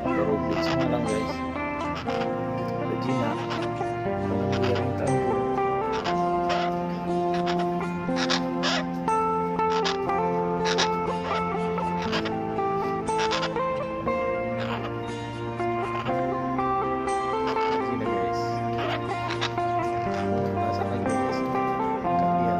Baru beli semalam guys. Ada jinak. Biar minta ampun. Sini guys. Pasang lagi guys. Angkat dia.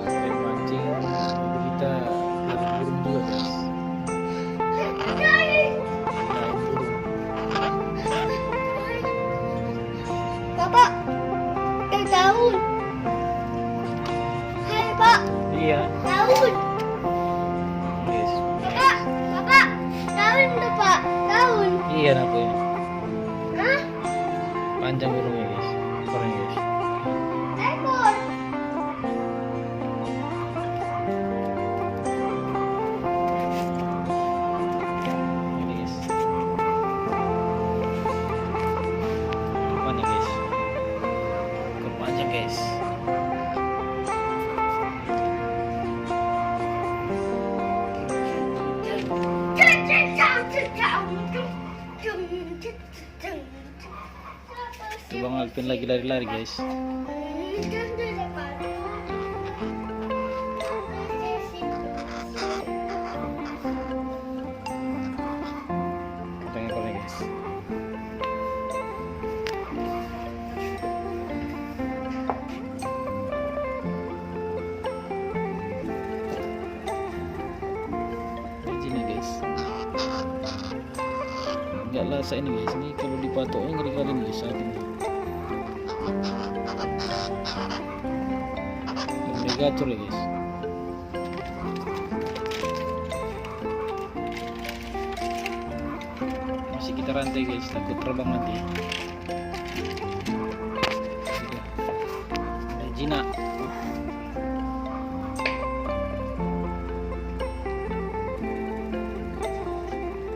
Selain mancing, kita dari burung juga guys. Main burung. Bapak, daun. Hai Pak, Iya, daun. guys. Bapak, daun tuh Pak, daun. Iya nak ya. Hah? Panjang burungnya guys. Ekornya guys. Ekor. Ini guys. Mana guys? Ekor panjang guys. Si Bang Alvin lagi lari-lari guys. Potong ekornya guys. Izinnya guys. Enggak lasa ini guys. Ini kalau dipatoknya ngeri kali nih guys. Alligator ya guys. Masih kita rantai guys, takut terbang nanti. Ada jinak.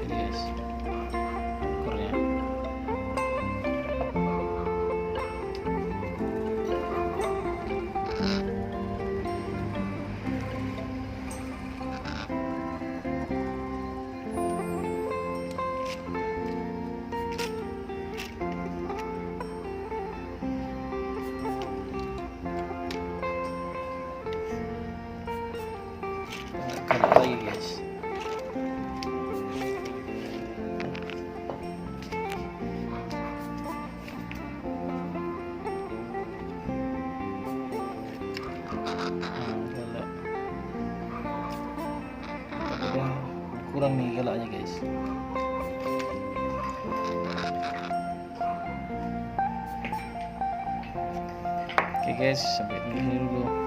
Ini guys, ekornya. Angkat lagi guys. Galak. Udah kurang nih galaknya guys. Oke guys, sampai di sini dulu.